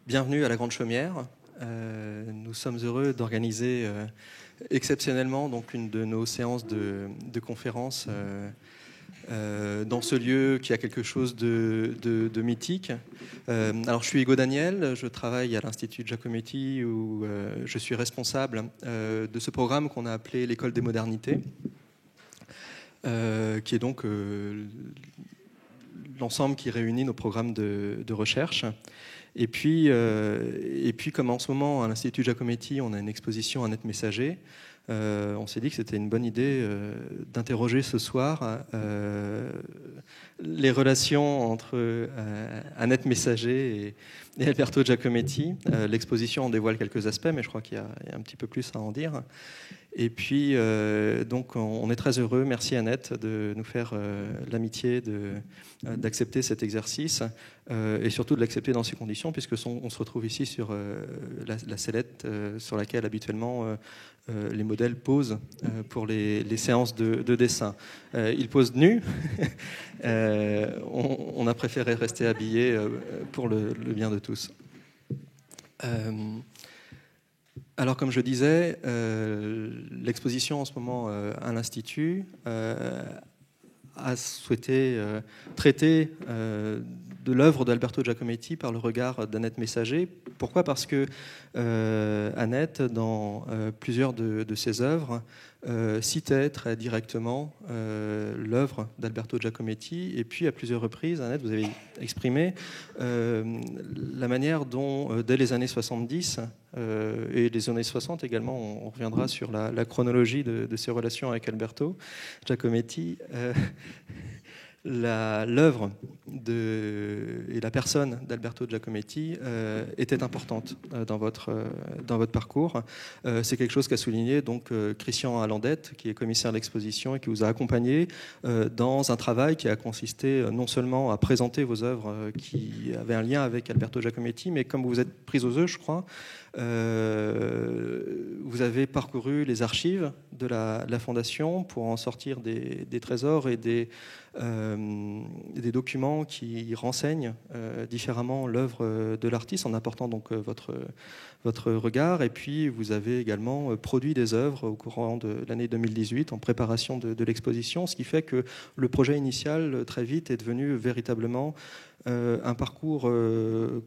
Bienvenue à la Grande Chaumière. Nous sommes heureux d'organiser exceptionnellement donc une de nos séances de conférence dans ce lieu qui a quelque chose de mythique. Alors je suis Hugo Daniel, je travaille à l'Institut Giacometti où je suis responsable de ce programme qu'on a appelé l'École des Modernités, qui est donc l'ensemble qui réunit nos programmes de recherche. Et puis, comme en ce moment, à l'Institut Giacometti, on a une exposition Annette Messager, on s'est dit que c'était une bonne idée d'interroger ce soir les relations entre Annette Messager et Alberto Giacometti. L'exposition en dévoile quelques aspects, mais je crois qu'il y a un petit peu plus à en dire. Et puis, donc, on est très heureux, merci Annette, de nous faire l'amitié d'accepter cet exercice et surtout de l'accepter dans ces conditions, puisque on se retrouve ici sur la sellette sur laquelle habituellement les modèles posent pour les séances de dessin. Ils posent nus. On a préféré rester habillés pour le bien de tous. Alors, comme je disais, l'exposition en ce moment à l'Institut a souhaité traiter de l'œuvre d'Alberto Giacometti par le regard d'Annette Messager. Pourquoi ? Parce que Annette, dans plusieurs de ses œuvres, citait très directement l'œuvre d'Alberto Giacometti. Et puis, à plusieurs reprises, Annette, vous avez exprimé la manière dont, dès les années 70, et les années 60 également, on reviendra sur la chronologie de ses relations avec Alberto Giacometti, l'œuvre et la personne d'Alberto Giacometti était importante dans votre parcours. C'est quelque chose qu'a souligné donc Christian Alandette, qui est commissaire de l'exposition et qui vous a accompagné dans un travail qui a consisté non seulement à présenter vos œuvres qui avaient un lien avec Alberto Giacometti, mais comme vous vous êtes pris aux œufs, je crois, vous avez parcouru les archives de la Fondation pour en sortir des trésors et des documents qui renseignent différemment l'œuvre de l'artiste en apportant donc votre regard. Et puis vous avez également produit des œuvres au courant de l'année 2018 en préparation de l'exposition, ce qui fait que le projet initial très vite est devenu véritablement un parcours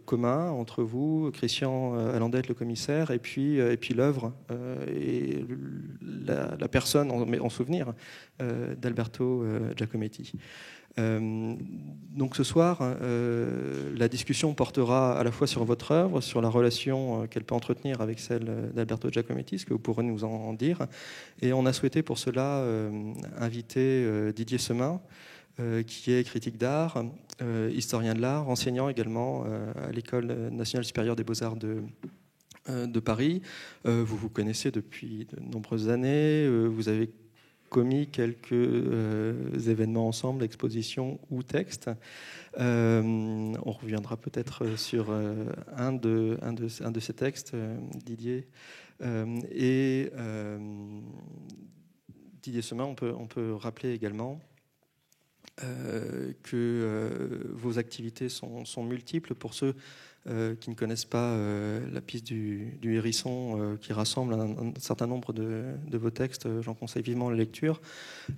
commun entre vous, Christian Alandette, le commissaire, et puis l'œuvre et la personne en souvenir d'Alberto Giacometti. Donc ce soir, la discussion portera à la fois sur votre œuvre, sur la relation qu'elle peut entretenir avec celle d'Alberto Giacometti, ce que vous pourrez nous en dire. Et on a souhaité pour cela inviter Didier Semin, qui est critique d'art, historien de l'art, enseignant également à l'École nationale supérieure des beaux-arts de Paris. Vous vous connaissez depuis de nombreuses années, vous avez commis quelques événements ensemble, expositions ou textes. On reviendra peut-être sur un de ces textes, Didier. Et Didier Semin, on peut rappeler également que vos activités sont multiples. Pour ceux qui ne connaissent pas la piste du hérisson qui rassemble un certain nombre de vos textes, j'en conseille vivement la lecture,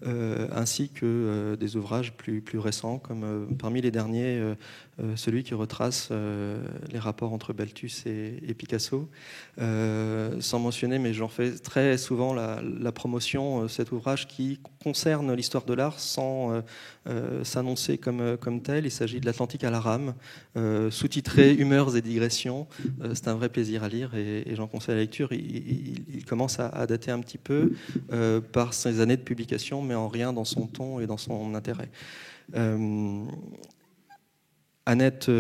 ainsi que des ouvrages plus récents, comme parmi les derniers, celui qui retrace les rapports entre Balthus et Picasso. Sans mentionner, mais j'en fais très souvent la promotion, cet ouvrage qui concerne l'histoire de l'art sans s'annoncer comme tel. Il s'agit de l'Atlantique à la rame, sous-titré Humeurs et digressions. C'est un vrai plaisir à lire et j'en conseille la lecture. Il commence à dater un petit peu par ses années de publication, mais en rien dans son ton et dans son intérêt. Annette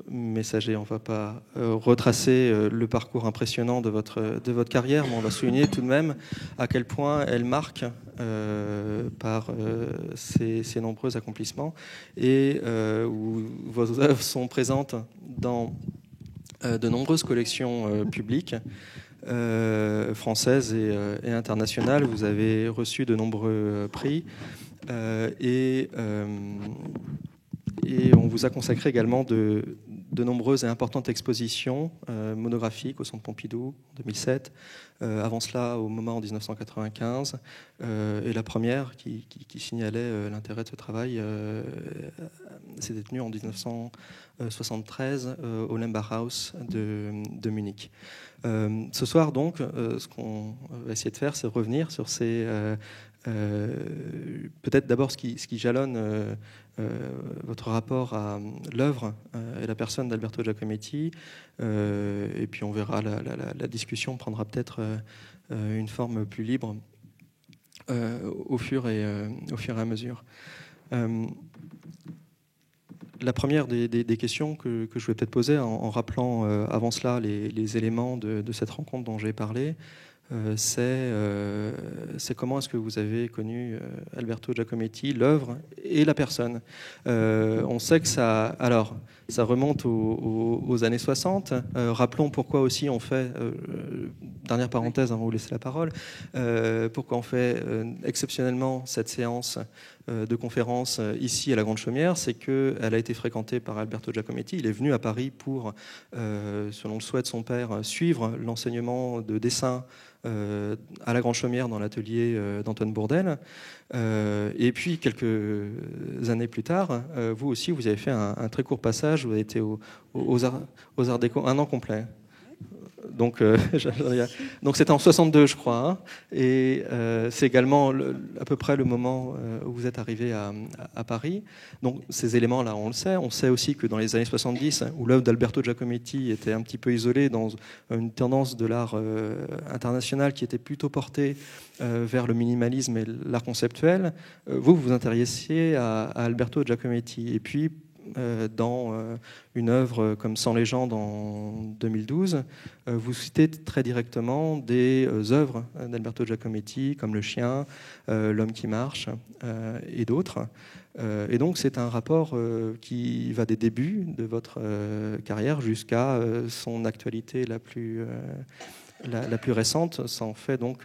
Messager, on ne va pas retracer le parcours impressionnant de votre carrière, mais on va souligner tout de même à quel point elle marque par ses nombreux accomplissements et où vos œuvres sont présentes dans de nombreuses collections publiques françaises et internationales. Vous avez reçu de nombreux prix et on vous a consacré également de de nombreuses et importantes expositions monographiques au Centre Pompidou en 2007. Avant cela, au MoMA en 1995. Et la première qui signalait l'intérêt de ce travail s'était tenue en 1973 au Lembachhaus de Munich. Ce soir, donc, ce qu'on va essayer de faire, c'est revenir sur ces... peut-être d'abord ce qui jalonne votre rapport à l'œuvre et la personne d'Alberto Giacometti, et puis on verra, la discussion prendra peut-être une forme plus libre au fur et à mesure. La première des questions que je vais peut-être poser en rappelant avant cela les éléments de cette rencontre dont j'ai parlé, c'est comment est-ce que vous avez connu Alberto Giacometti, l'œuvre et la personne. On sait que ça remonte aux années 60. Rappelons pourquoi aussi on fait, dernière parenthèse avant de vous laisser la parole, pourquoi on fait exceptionnellement cette séance de conférence ici à la Grande Chaumière, c'est qu'elle a été fréquentée par Alberto Giacometti. Il est venu à Paris pour, selon le souhait de son père, suivre l'enseignement de dessin à la Grande Chaumière dans l'atelier d'Antoine Bourdelle. Et puis, quelques années plus tard, vous aussi, vous avez fait un très court passage, vous avez été aux Arts Déco, un an complet. Donc c'était en 62, je crois, hein. Et c'est également à peu près le moment où vous êtes arrivé à Paris. Donc ces éléments-là, on le sait. On sait aussi que dans les années 70, où l'œuvre d'Alberto Giacometti était un petit peu isolée dans une tendance de l'art international qui était plutôt portée vers le minimalisme et l'art conceptuel, vous vous intéressiez à Alberto Giacometti. Et puis, dans une œuvre comme Sans légende en 2012, vous citez très directement des œuvres d'Alberto Giacometti comme Le Chien, L'Homme qui marche et d'autres. Et donc c'est un rapport qui va des débuts de votre carrière jusqu'à son actualité la plus récente. Ça en fait donc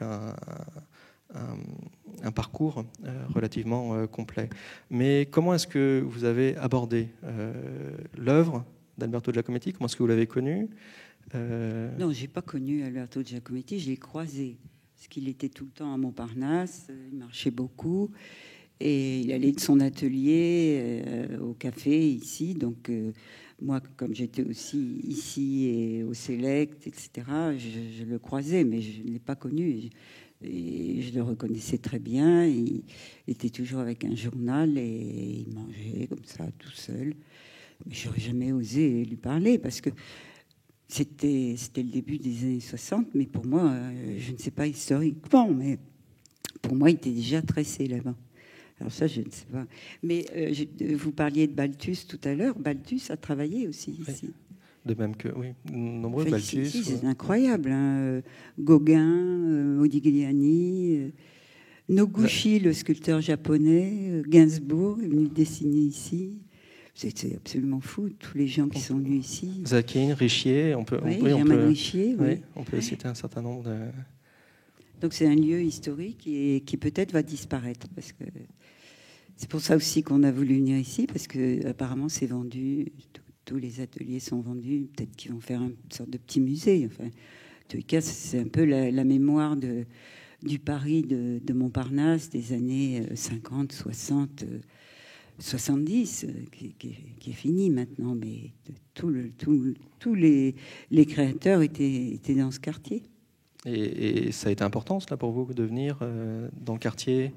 un parcours relativement complet. Mais comment est-ce que vous avez abordé l'œuvre d'Alberto Giacometti? Comment est-ce que vous l'avez connu? Non, je n'ai pas connu Alberto Giacometti, je l'ai croisé. Parce qu'il était tout le temps à Montparnasse, il marchait beaucoup. Et il allait de son atelier au café ici. Donc moi, comme j'étais aussi ici et au Select, etc., je le croisais, mais je ne l'ai pas connu. Et je le reconnaissais très bien. Il était toujours avec un journal et il mangeait comme ça, tout seul. Mais je n'aurais jamais osé lui parler parce que c'était le début des années 60. Mais pour moi, je ne sais pas historiquement, mais pour moi, il était déjà très célèbre. Alors ça, je ne sais pas. Mais vous parliez de Balthus tout à l'heure. Balthus a travaillé aussi ici. De même que, oui, nombreux Balthus. Ici, c'est incroyable. Hein. Gauguin, Modigliani, Noguchi, le sculpteur japonais, Gainsbourg est venu dessiner ici. C'est absolument fou, tous les gens qui sont venus ici. Zakin, Richier, on peut Richier, oui. On peut citer un certain nombre de... Donc c'est un lieu historique qui peut-être va disparaître parce que c'est pour ça aussi qu'on a voulu venir ici parce que apparemment c'est vendu, tous les ateliers sont vendus. Peut-être qu'ils vont faire une sorte de petit musée. Enfin, en tout cas, c'est un peu la mémoire du Paris de Montparnasse des années 50, 60, 70 qui est fini maintenant. Mais tous les créateurs étaient dans ce quartier. Et ça a été important, cela, pour vous, de venir dans le quartier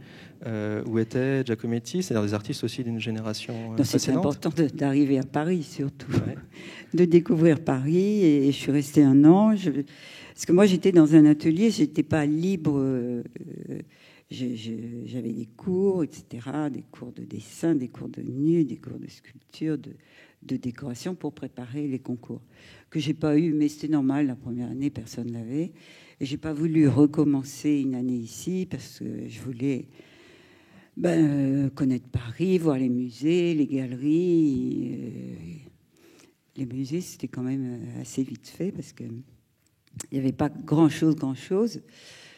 où était Giacometti, c'est-à-dire des artistes aussi d'une génération précédente? C'est important d'arriver à Paris, surtout, de découvrir Paris. Et je suis restée un an. Parce que moi, j'étais dans un atelier, j'étais pas libre. J'avais des cours, etc., des cours de dessin, des cours de nu, des cours de sculpture, de décoration pour préparer les concours. Que j'ai pas eu, mais c'était normal, la première année, personne l'avait. Et j'ai pas voulu recommencer une année ici parce que je voulais connaître Paris, voir les musées, les galeries. Les musées, c'était quand même assez vite fait parce que il n'y avait pas grand-chose.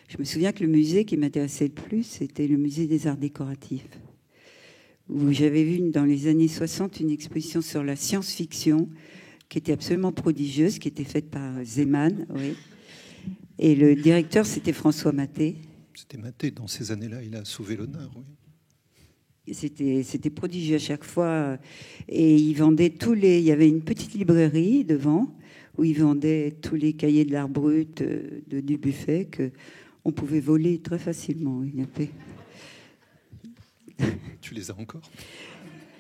Je me souviens que le musée qui m'intéressait le plus, c'était le musée des arts décoratifs, où j'avais vu dans les années 60 une exposition sur la science-fiction qui était absolument prodigieuse, qui était faite par Zeman, oui. Et le directeur, c'était François Maté. C'était Maté, dans ces années-là, il a sauvé l'honneur, oui. C'était prodigieux à chaque fois. Et il vendait il y avait une petite librairie devant, où il vendait tous les cahiers de l'art brut de Dubuffet, qu'on pouvait voler très facilement. Tu les as encore?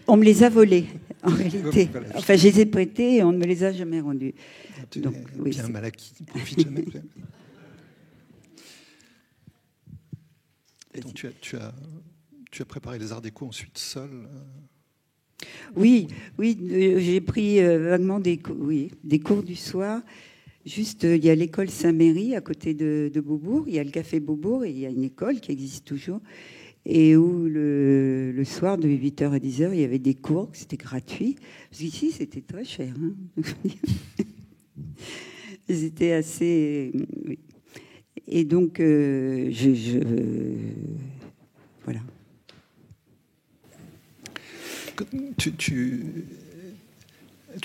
On me les a volés, en réalité. Enfin, je les ai prêtés et on ne me les a jamais rendus. Donc, oui, bien mal acquis, ne profite jamais. Et donc, tu as préparé les arts déco ensuite seul? Oui, j'ai pris vaguement des cours du soir. Juste, il y a l'école Saint-Méry à côté de Beaubourg. Il y a le café Beaubourg et il y a une école qui existe toujours. Et où le soir, de 8h à 10h, il y avait des cours, c'était gratuit. Parce qu'ici, c'était très cher. Hein. C'était assez... Oui. Et donc, voilà. Tu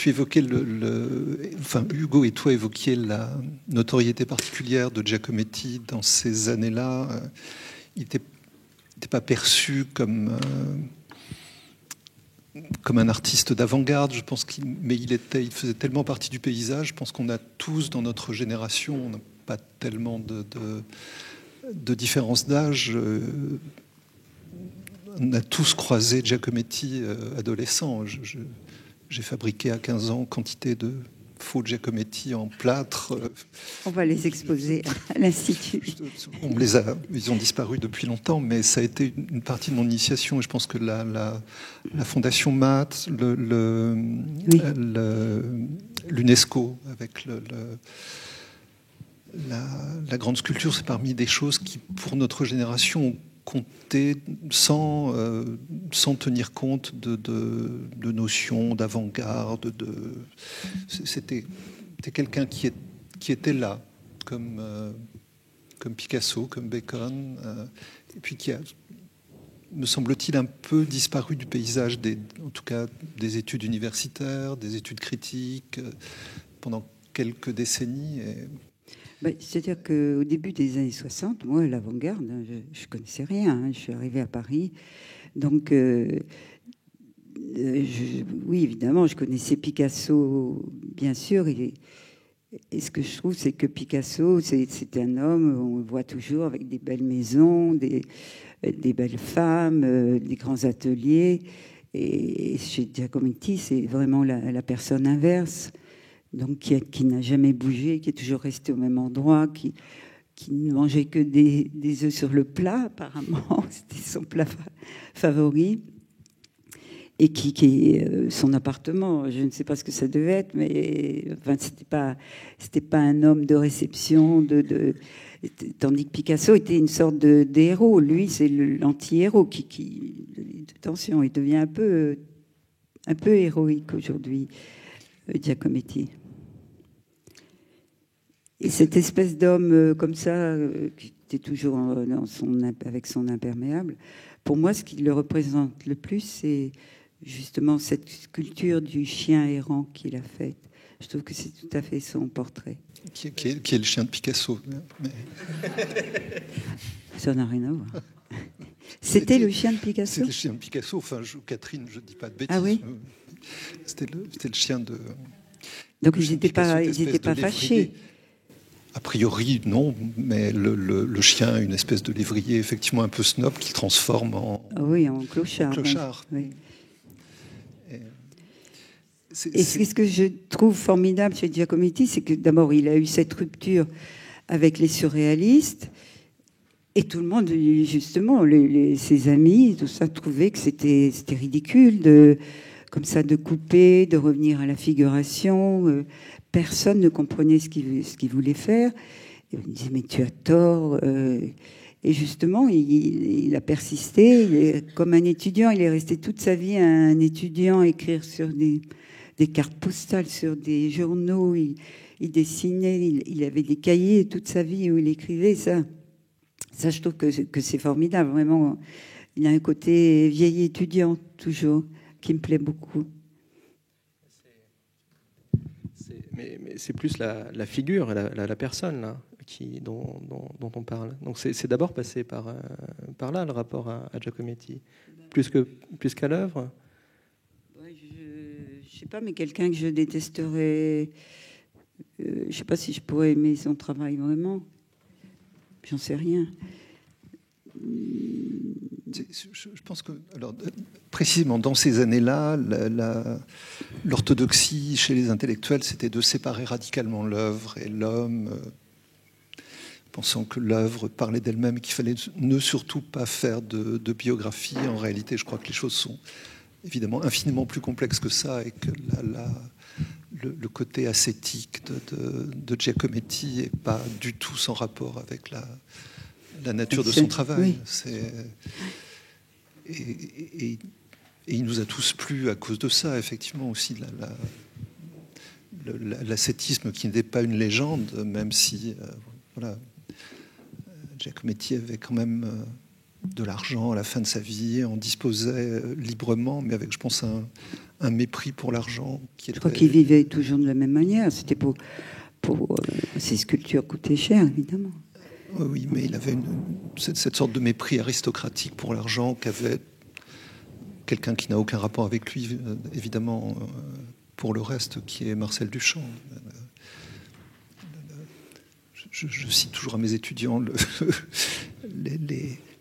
évoquais enfin, Hugo et toi évoquiez la notoriété particulière de Giacometti dans ces années-là. Il n'était pas perçu comme un artiste d'avant-garde, je pense mais il faisait tellement partie du paysage. Je pense qu'on a tous dans notre génération, on n'a pas tellement de différence d'âge. On a tous croisé Giacometti adolescent. J'ai fabriqué à 15 ans quantité de faux Giacometti en plâtre. On va les exposer à l'Institut. Ils ont disparu depuis longtemps, mais ça a été une partie de mon initiation. Et je pense que la Fondation Math, l'UNESCO, avec la grande sculpture, c'est parmi des choses qui, pour notre génération, ont compté sans tenir compte de notions d'avant-garde. C'était quelqu'un qui était là, comme Picasso, comme Bacon, et puis qui a, me semble-t-il, un peu disparu du paysage, en tout cas des études universitaires, des études critiques, pendant quelques décennies. C'est-à-dire qu'au début des années 60, moi, l'avant-garde, je ne connaissais rien. Hein. Je suis arrivée à Paris. Donc, oui, évidemment, je connaissais Picasso, bien sûr. Et ce que je trouve, c'est que Picasso, c'est un homme, on le voit toujours, avec des belles maisons, des belles femmes, des grands ateliers. Et chez Giacometti, c'est vraiment la personne inverse. Donc qui n'a jamais bougé, qui est toujours resté au même endroit, qui ne mangeait que des œufs sur le plat, apparemment, c'était son plat favori, et qui son appartement, je ne sais pas ce que ça devait être, mais enfin, c'était pas un homme de réception, tandis que Picasso était une sorte d'héros. Lui, c'est l'anti-héros attention, il devient un peu héroïque aujourd'hui, Giacometti. Et cette espèce d'homme comme ça, qui était toujours avec son imperméable, pour moi, ce qui le représente le plus, c'est justement cette sculpture du chien errant qu'il a faite. Je trouve que c'est tout à fait son portrait. Qui est le chien de Picasso. Mais... Ça n'a rien à voir. C'était le chien de Picasso. C'était le chien de Picasso. Enfin, Catherine, je ne dis pas de bêtises. Ah oui. C'était le chien de... Donc ils n'étaient pas fâchés. A priori, non, mais le chien, une espèce de lévrier effectivement un peu snob qu'il transforme en clochard. Oui. Et ce que je trouve formidable chez Giacometti, c'est que d'abord, il a eu cette rupture avec les surréalistes, et tout le monde, justement, ses amis, tout ça, trouvaient que c'était ridicule comme ça, de couper, de revenir à la figuration. Personne ne comprenait ce qu'il voulait faire. Et on disait, mais tu as tort. Et justement, il a persisté. Comme un étudiant, il est resté toute sa vie un étudiant, à écrire sur des cartes postales, sur des journaux. Il dessinait, il avait des cahiers toute sa vie où il écrivait. Ça je trouve que c'est formidable. Vraiment, il a un côté vieil étudiant, toujours, qui me plaît beaucoup. Mais c'est plus la figure, la personne là, dont on parle. Donc c'est d'abord passé par là, le rapport à Giacometti, plus qu'à l'œuvre. Ouais, je sais pas, mais quelqu'un que je détesterais, je sais pas si je pourrais aimer son travail vraiment. J'en sais rien. Je pense que, alors, précisément dans ces années-là, l'orthodoxie chez les intellectuels, c'était de séparer radicalement l'œuvre et l'homme, pensant que l'œuvre parlait d'elle-même, qu'il fallait ne surtout pas faire de biographie. En réalité, je crois que les choses sont évidemment infiniment plus complexes que ça, et que le côté ascétique de Giacometti n'est pas du tout sans rapport avec la nature de son travail. Oui. Et il nous a tous plu à cause de ça, effectivement, aussi l'ascétisme qui n'était pas une légende, même si voilà, Giacometti avait quand même de l'argent à la fin de sa vie, en disposait librement, mais avec, je pense, un mépris pour l'argent. Je crois qu'il vivait toujours de la même manière. C'était pour ses sculptures coûtaient cher, évidemment. Oui, mais il avait cette sorte de mépris aristocratique pour l'argent qu'avait quelqu'un qui n'a aucun rapport avec lui, évidemment, pour le reste, qui est Marcel Duchamp. Je cite toujours à mes étudiants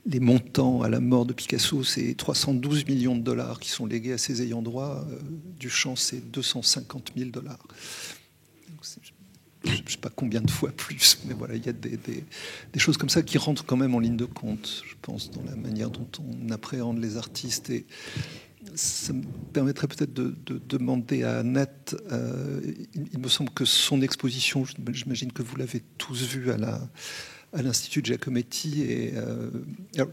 les montants à la mort de Picasso, c'est 312 millions de dollars qui sont légués à ses ayants droit. Duchamp, c'est 250 000 $. Je ne sais pas combien de fois plus, mais voilà, il y a des choses comme ça qui rentrent quand même en ligne de compte, je pense, dans la manière dont on appréhende les artistes. Et ça me permettrait peut-être de demander à Annette, il me semble que son exposition, j'imagine que vous l'avez tous vue à l'Institut Giacometti, et alors,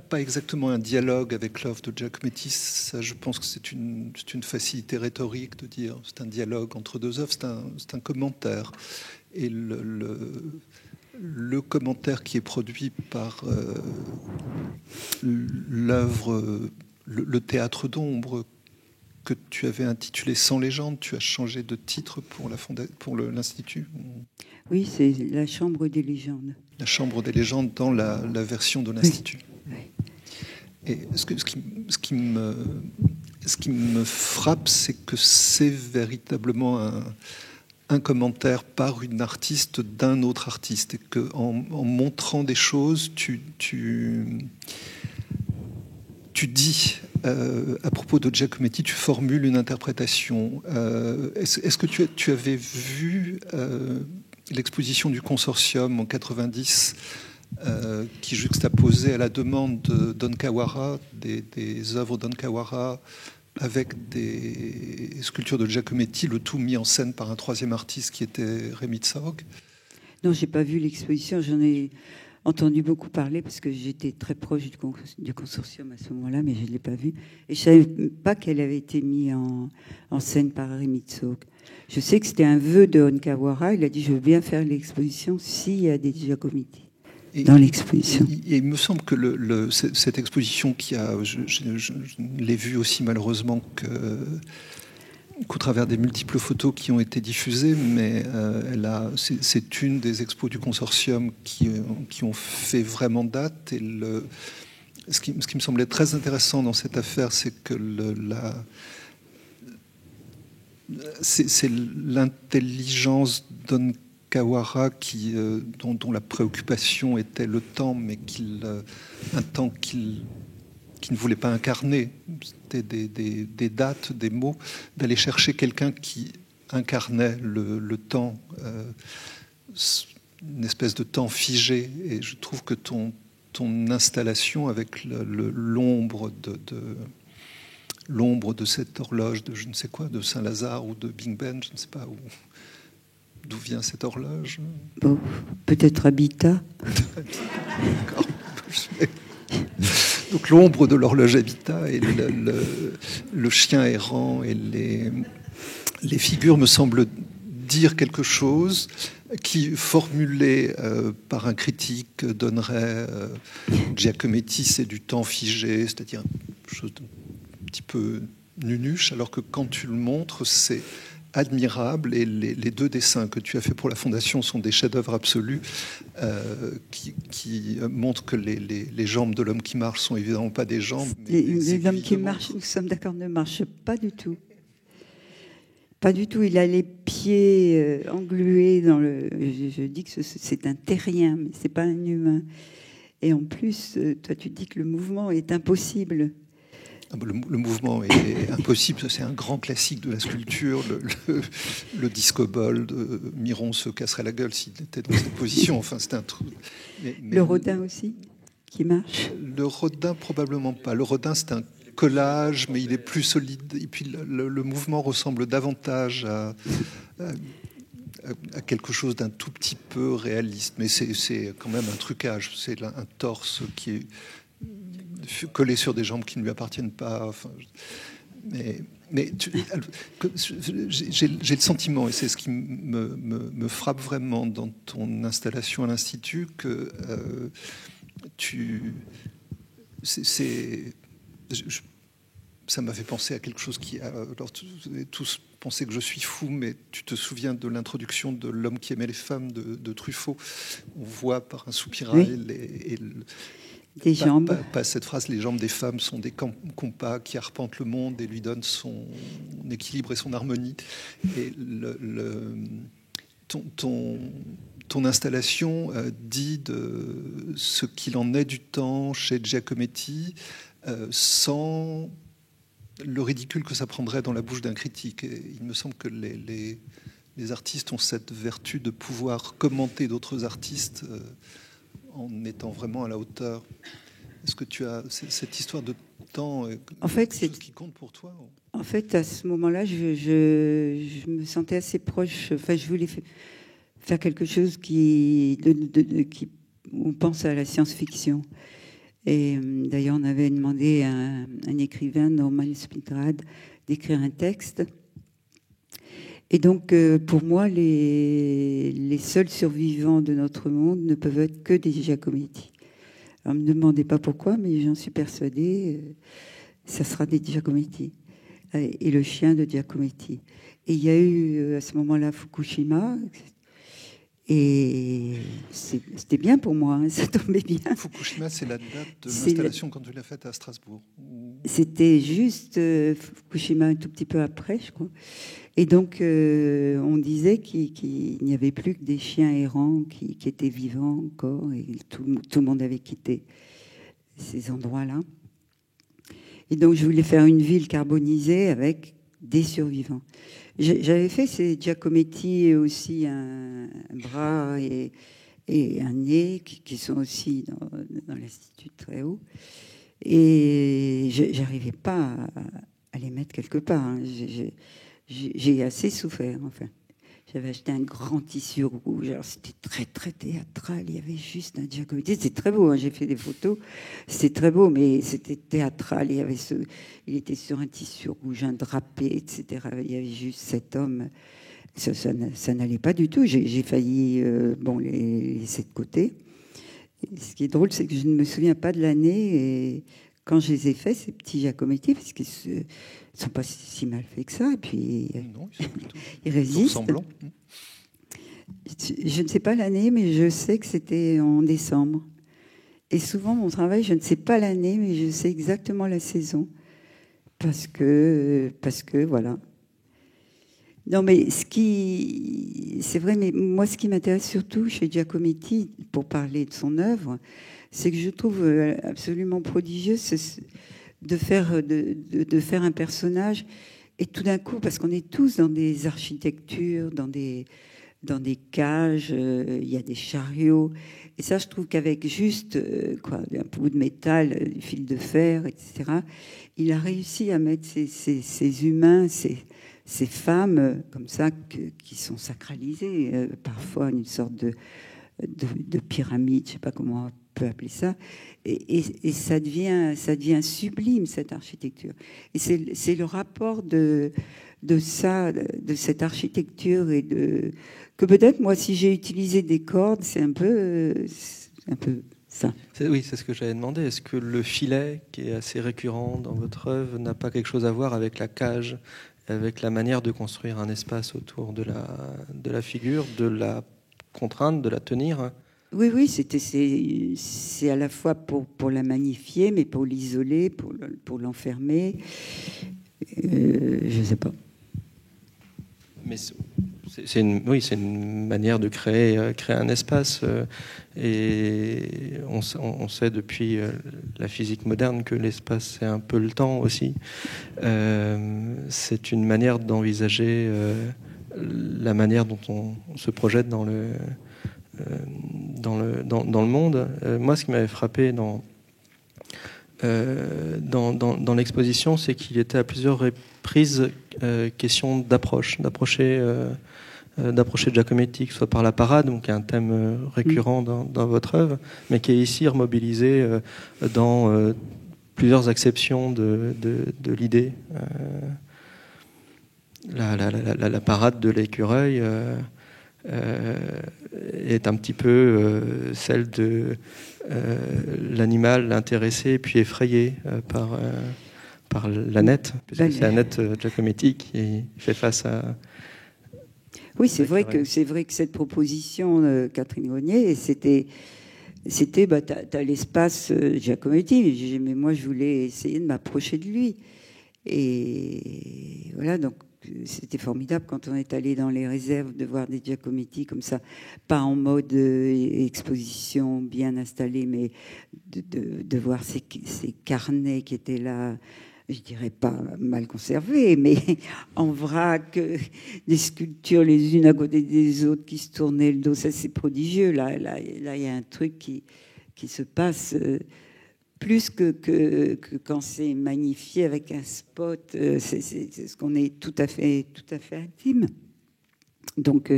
pas exactement un dialogue avec l'œuvre de Giacometti, ça, je pense que c'est une facilité rhétorique de dire c'est un dialogue entre deux œuvres, c'est un commentaire. Et le commentaire qui est produit par l'œuvre, le théâtre d'ombre, que tu avais intitulé Sans légende, tu as changé de titre pour l'Institut. Oui, c'est la Chambre des légendes. La Chambre des légendes dans la version de l'Institut. Oui. Et ce qui me frappe, c'est que c'est véritablement un commentaire par une artiste d'un autre artiste, et qu'en montrant des choses, tu dis, à propos de Giacometti, tu formules une interprétation. Est-ce que tu avais vu l'exposition du Consortium en 90, qui juxtaposait à la demande de Don Kawara des œuvres d'On Kawara avec des sculptures de Giacometti, le tout mis en scène par un troisième artiste qui était Rémi Tzorg? Non, j'ai pas vu l'exposition. J'en ai entendu beaucoup parler parce que j'étais très proche du consortium à ce moment-là, mais je ne l'ai pas vue. Et je savais pas qu'elle avait été mise en scène par Rémi Tzorg. Je sais que c'était un vœu de On Kawara. Il a dit, je veux bien faire l'exposition s'il y a des Giacometti dans l'exposition. Et il me semble que cette exposition je l'ai vue aussi malheureusement qu'au travers des multiples photos qui ont été diffusées, mais c'est une des expos du consortium qui ont fait vraiment date. Et ce qui me semblait très intéressant dans cette affaire, c'est que c'est l'intelligence d'On Kawara dont la préoccupation était le temps, mais un temps qu'il ne voulait pas incarner. C'était des dates, des mots, d'aller chercher quelqu'un qui incarnait le temps, une espèce de temps figé. Et je trouve que ton installation avec l'ombre de cette horloge de je ne sais quoi, de Saint-Lazare ou de Big Ben, je ne sais pas d'où vient cette horloge. Bon, peut-être Habitat. D'accord. Donc l'ombre de l'horloge Habitat et le chien errant et les figures me semblent dire quelque chose qui, formulé par un critique, donnerait Giacometti, c'est du temps figé, c'est-à-dire une chose un petit peu nunuche, alors que quand tu le montres, c'est admirables, et les 2 dessins que tu as fait pour la Fondation sont des chefs-d'œuvre absolus qui montrent que les jambes de l'homme qui marche sont évidemment pas des jambes. L'homme qui marche, nous sommes d'accord, ne marche pas du tout. Pas du tout. Il a les pieds englués dans le. Je dis que c'est un terrien, mais c'est pas un humain. Et en plus, toi, tu dis que le mouvement est impossible. Le mouvement est impossible. C'est un grand classique de la sculpture. Le disco-ball de Miron se casserait la gueule s'il était dans cette position. Enfin, c'est un truc. Mais le Rodin aussi, qui marche. Le Rodin, probablement pas. Le Rodin, c'est un collage, mais il est plus solide. Et puis le mouvement ressemble davantage à quelque chose d'un tout petit peu réaliste. Mais c'est quand même un trucage. C'est un torse qui est collé sur des jambes qui ne lui appartiennent pas. Enfin, mais j'ai le sentiment, et c'est ce qui me frappe vraiment dans ton installation à l'Institut, que ça m'a fait penser à quelque chose qui... Alors, tous pensaient que je suis fou, mais tu te souviens de l'introduction de L'homme qui aimait les femmes de Truffaut. On voit par un soupirail des jambes. Pas cette phrase, les jambes des femmes sont des compas qui arpentent le monde et lui donnent son équilibre et son harmonie. Et ton installation dit de ce qu'il en est du temps chez Giacometti, sans le ridicule que ça prendrait dans la bouche d'un critique. Et il me semble que les artistes ont cette vertu de pouvoir commenter d'autres artistes en étant vraiment à la hauteur. Est-ce que tu as cette histoire de temps, en fait, quelque chose qui compte pour toi? En fait, à ce moment-là, je me sentais assez proche. Enfin, je voulais faire quelque chose qui on pense à la science-fiction. Et d'ailleurs, on avait demandé à un écrivain, Norman Spinrad, d'écrire un texte. Et donc, pour moi, les seuls survivants de notre monde ne peuvent être que des Giacometti. Alors, ne me demandez pas pourquoi, mais j'en suis persuadée, ça sera des Giacometti. Et le chien de Giacometti. Et il y a eu, à ce moment-là, Fukushima. Et c'était bien pour moi, hein, ça tombait bien. Fukushima, c'est la date de l'installation quand tu l'as faite à Strasbourg. C'était juste Fukushima un tout petit peu après, je crois. Et donc, on disait qu'il n'y avait plus que des chiens errants qui étaient vivants encore, et tout le monde avait quitté ces endroits-là. Et donc, je voulais faire une ville carbonisée avec des survivants. J'avais fait ces Giacometti aussi un bras et un nez qui sont aussi dans l'Institut très haut. Et je n'arrivais pas à les mettre quelque part. Hein. J'ai assez souffert, enfin. J'avais acheté un grand tissu rouge. Alors, c'était très, très théâtral. Il y avait juste un Giacometti. C'était très beau. Hein. J'ai fait des photos. C'était très beau, mais c'était théâtral. Il était sur un tissu rouge, un drapé, etc. Il y avait juste cet homme. Ça n'allait pas du tout. J'ai failli les laisser de côté. Et ce qui est drôle, c'est que je ne me souviens pas de l'année. Et quand je les ai faits, ces petits Giacometti, parce qu'ils ne sont pas si mal faits que ça, et puis non, ils résistent. Je ne sais pas l'année, mais je sais que c'était en décembre. Et souvent, mon travail, je ne sais pas l'année, mais je sais exactement la saison. Parce que voilà. Non, mais c'est vrai, mais moi, ce qui m'intéresse surtout chez Giacometti, pour parler de son œuvre, c'est que je trouve absolument prodigieux de faire un personnage, et tout d'un coup, parce qu'on est tous dans des architectures, dans des cages, il y a des chariots, et ça, je trouve qu'avec juste un bout de métal, du fil de fer, etc., il a réussi à mettre ces humains, ces femmes comme ça qui sont sacralisées, parfois une sorte de pyramide, je ne sais pas comment on peut appeler ça, et ça devient sublime, cette architecture. Et c'est le rapport de cette architecture et que peut-être moi, si j'ai utilisé des cordes, c'est un peu ça. Oui, c'est ce que j'avais demandé. Est-ce que le filet, qui est assez récurrent dans votre œuvre, n'a pas quelque chose à voir avec la cage avec la manière de construire un espace autour de la figure, de la contrainte, de la tenir. Oui, oui, c'est à la fois pour la magnifier, mais pour l'isoler, pour l'enfermer. Je ne sais pas. Mais c'est une manière de créer un espace. Et on sait depuis la physique moderne que l'espace, c'est un peu le temps aussi. C'est une manière d'envisager la manière dont on se projette dans le monde. Moi, ce qui m'avait frappé dans l'exposition, c'est qu'il était à plusieurs reprises question d'approcher Giacometti, que ce soit par la parade, donc un thème récurrent dans votre œuvre, mais qui est ici remobilisé dans plusieurs acceptions de l'idée. La parade de l'écureuil est un petit peu celle de l'animal intéressé puis effrayé par l'Annette, puisque c'est Annette Giacometti qui fait face à... Oui, c'est vrai que cette proposition, Catherine Grenier, c'était t'as l'espace Giacometti, mais moi je voulais essayer de m'approcher de lui. Et voilà, donc c'était formidable quand on est allé dans les réserves de voir des Giacometti comme ça, pas en mode exposition bien installée, mais de voir ces carnets qui étaient là, je dirais pas mal conservés, mais en vrac, des sculptures les unes à côté des autres qui se tournaient le dos, ça c'est prodigieux. Là, il y a un truc qui se passe plus que quand c'est magnifié avec un spot. C'est ce qu'on est tout à fait intime. Donc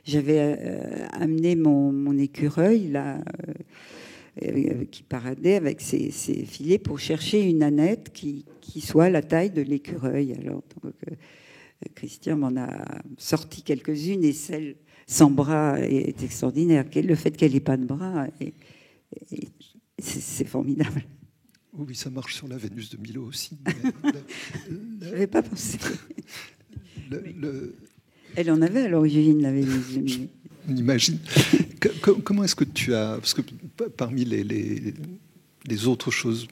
j'avais amené mon écureuil là. Qui paradait avec ses filets pour chercher une Annette qui soit la taille de l'écureuil. Alors, donc, Christian m'en a sorti quelques-unes et celle sans bras est extraordinaire. Le fait qu'elle n'ait pas de bras, c'est formidable. Oui, ça marche sur la Vénus de Milo aussi. Je n'avais pas pensé. Elle en avait à l'origine, la Vénus de Milo. On imagine. Comment est-ce que tu as... Parce que parmi les autres choses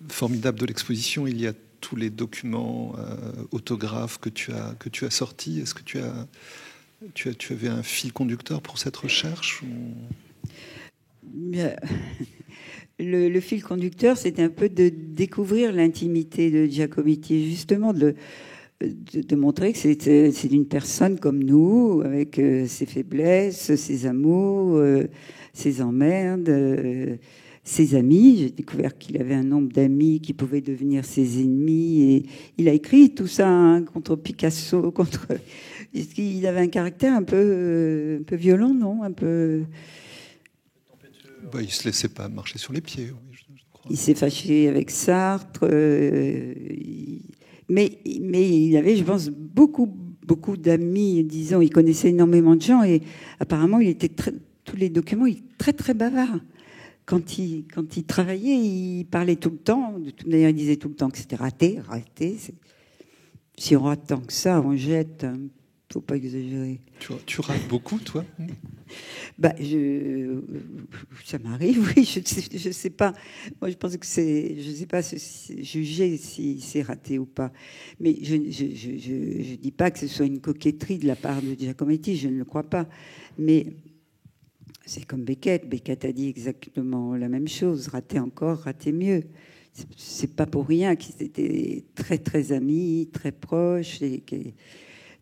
formidables de l'exposition, il y a tous les documents autographes que tu as sortis. Est-ce que tu avais un fil conducteur pour cette recherche Le fil conducteur, c'était un peu de découvrir l'intimité de Giacometti, justement de montrer que c'est une personne comme nous, avec ses faiblesses, ses amours, ses emmerdes, ses amis. J'ai découvert qu'il avait un nombre d'amis qui pouvaient devenir ses ennemis. Et il a écrit tout ça contre Picasso, Il avait un caractère un peu violent, non? Un peu... Il ne se laissait pas marcher sur les pieds. Oui, je crois. Il s'est fâché avec Sartre. Mais il avait, je pense, beaucoup d'amis, disons, il connaissait énormément de gens et apparemment, il était tous les documents, il est très, très bavard. Quand il travaillait, il parlait tout le temps. De toute manière, il disait tout le temps que c'était raté. Si on rate tant que ça, on jette. Faut pas exagérer. Tu rates beaucoup, toi? Ça m'arrive, oui. Je sais pas. Moi, je pense que je sais pas juger si c'est raté ou pas. Mais je dis pas que ce soit une coquetterie de la part de Giacometti. Je ne le crois pas. Mais c'est comme Beckett. Beckett a dit exactement la même chose. Rater encore, rater mieux. C'est pas pour rien qu'ils étaient très très amis, très proches et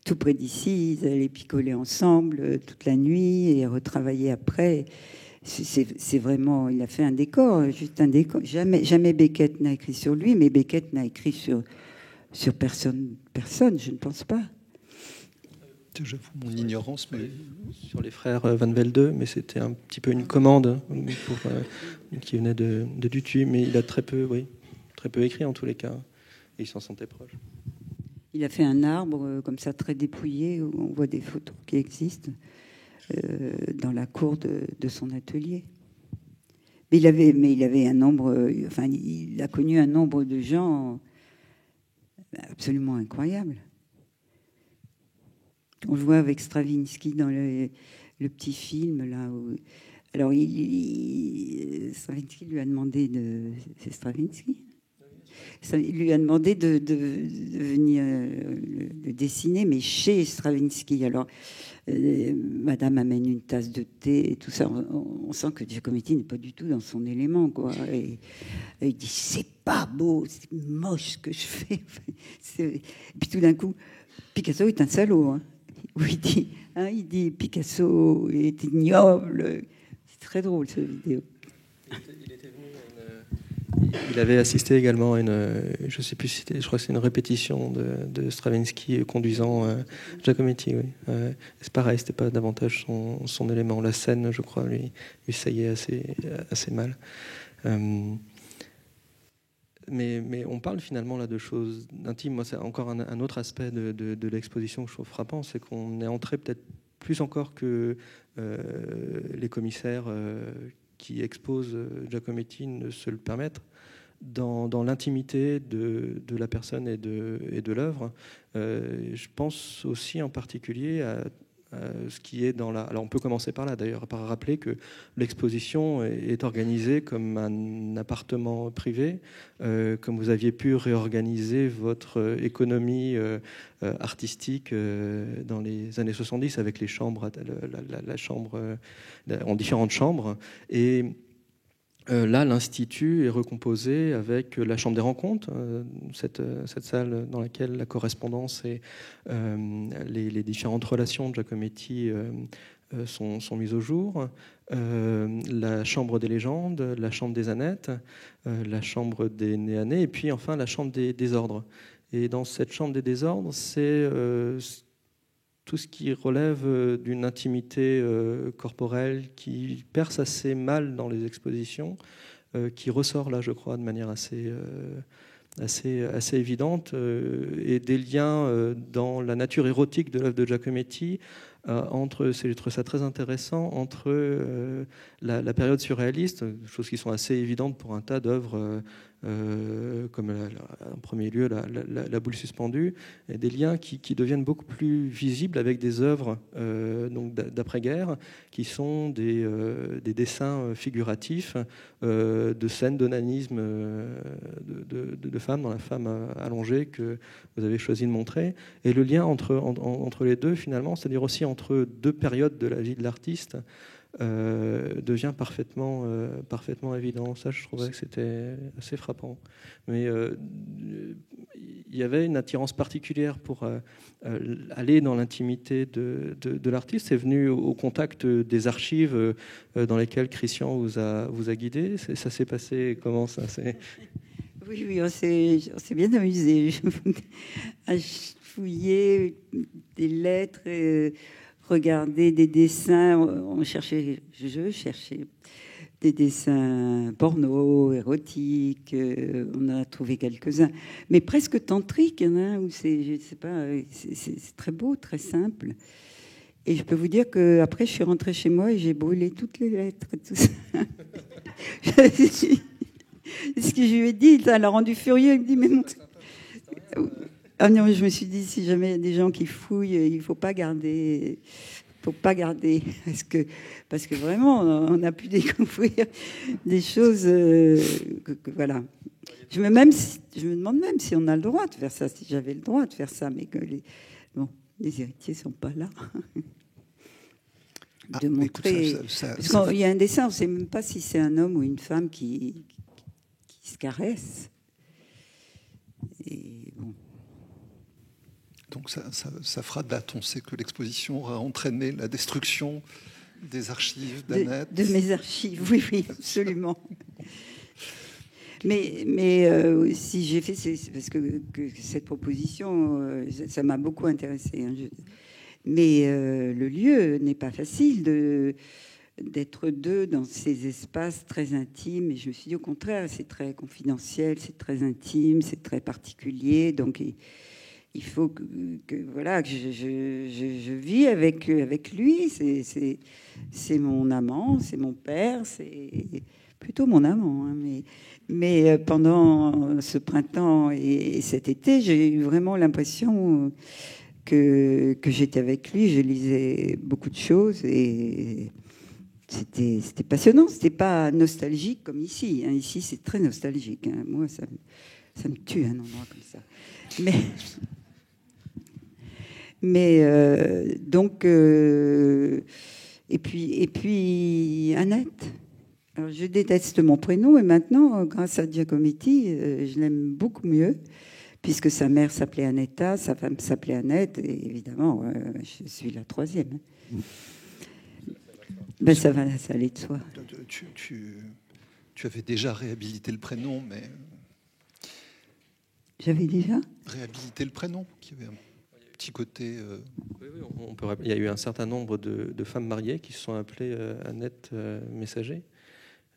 tout près d'ici, ils allaient picoler ensemble toute la nuit et retravailler après. C'est vraiment, il a fait un décor, juste un décor. Jamais Beckett n'a écrit sur lui, mais Beckett n'a écrit sur personne, je ne pense pas. J'avoue mon ignorance, mais sur les frères Van Velde, mais c'était un petit peu une commande qui venait de Dutuy, mais il a très peu écrit en tous les cas, et il s'en sentait proche. Il a fait un arbre comme ça très dépouillé, où on voit des photos qui existent dans la cour de son atelier. Mais il avait un nombre, il a connu un nombre de gens absolument incroyable. on le voit avec Stravinsky dans le petit film là. Alors, Stravinsky lui a demandé de... C'est Stravinsky ? Il lui a demandé de venir le dessiner, mais chez Stravinsky. Alors, madame amène une tasse de thé et tout ça. On sent que Giacometti n'est pas du tout dans son élément, quoi. Et il dit, c'est pas beau, c'est moche ce que je fais. Et puis tout d'un coup, Picasso est un salaud. Hein. Il dit, Picasso est ignoble. C'est très drôle, cette vidéo. Il avait assisté également à je sais plus si c'était, je crois que c'est une répétition de Stravinsky conduisant Giacometti. Oui. C'est pareil, c'était pas davantage son élément. La scène, je crois, lui saillait assez mal. Mais on parle finalement là de choses intimes. Moi, c'est encore un autre aspect de l'exposition que je trouve frappant, c'est qu'on est entré peut-être plus encore que les commissaires qui exposent Giacometti ne se le permettent, dans l'intimité de la personne et de l'œuvre. Je pense aussi en particulier à ce qui est dans la... Alors on peut commencer par là d'ailleurs, par rappeler que l'exposition est organisée comme un appartement privé, comme vous aviez pu réorganiser votre économie artistique dans les années 70 avec les chambres, la chambre en différentes chambres. Et là, l'Institut est recomposé avec la Chambre des rencontres, cette salle dans laquelle la correspondance et les différentes relations de Giacometti sont mises au jour, la Chambre des légendes, la Chambre des Annettes, la Chambre des Néanais, et puis enfin la Chambre des désordres. Et dans cette Chambre des désordres, c'est tout ce qui relève d'une intimité corporelle qui perce assez mal dans les expositions, qui ressort là, je crois, de manière assez évidente, et des liens dans la nature érotique de l'œuvre de Giacometti, je trouve ça très intéressant, entre la période surréaliste, choses qui sont assez évidentes pour un tas d'œuvres, comme en premier lieu la boule suspendue, et des liens qui deviennent beaucoup plus visibles avec des œuvres donc d'après-guerre, qui sont des dessins figuratifs de scènes d'onanisme de femmes, dans la femme allongée que vous avez choisi de montrer. Et le lien entre les deux, finalement, c'est-à-dire aussi entre deux périodes de la vie de l'artiste, devient parfaitement évident. Ça, je trouvais que c'était assez frappant. Mais il y avait une attirance particulière pour aller dans l'intimité de l'artiste. C'est venu au contact des archives dans lesquelles Christian vous a guidé. Ça s'est passé comment, ça? Oui, on s'est bien amusé à fouiller des lettres, regarder des dessins. Je cherchais des dessins porno, érotiques. On a trouvé quelques-uns, mais presque tantriques, hein, où je sais pas, c'est très beau, très simple. Et je peux vous dire que après, je suis rentrée chez moi et j'ai brûlé toutes les lettres et tout ça. Ce que je lui ai dit, ça l'a rendu furieux. Il me dit, mais non. Ah non, je me suis dit, si jamais il y a des gens qui fouillent, il ne faut pas garder. Parce que vraiment, on a pu découvrir des choses. Voilà. Je me demande même si on a le droit de faire ça, si j'avais le droit de faire ça, mais que les héritiers ne sont pas là. De montrer. Parce qu'il y a un dessin, on ne sait même pas si c'est un homme ou une femme qui se caresse. Et bon. Donc ça fera date. On sait que l'exposition aura entraîné la destruction des archives d'Annette. De mes archives, oui, absolument. Mais si j'ai fait, c'est parce que cette proposition, ça m'a beaucoup intéressée. Hein. Mais le lieu n'est pas facile d'être deux dans ces espaces très intimes. Et je me suis dit, au contraire, c'est très confidentiel, c'est très intime, c'est très particulier. Donc, il faut que je vis avec lui. C'est mon amant, c'est mon père, c'est plutôt mon amant. Hein, mais pendant ce printemps et cet été, j'ai eu vraiment l'impression que j'étais avec lui, je lisais beaucoup de choses et c'était passionnant. C'était pas nostalgique comme ici. Hein. Ici, c'est très nostalgique. Hein. Moi, ça me tue un endroit comme ça. Mais donc et puis Annette. Alors, je déteste mon prénom et maintenant, grâce à Giacometti, je l'aime beaucoup mieux, puisque sa mère s'appelait Annetta, sa femme s'appelait Annette, et évidemment, je suis la troisième. Ben, ça allait de soi. Tu avais déjà réhabilité le prénom, mais... J'avais déjà réhabilité le prénom, qui avait un petit côté... Oui, il y a eu un certain nombre de femmes mariées qui se sont appelées Annette Messager.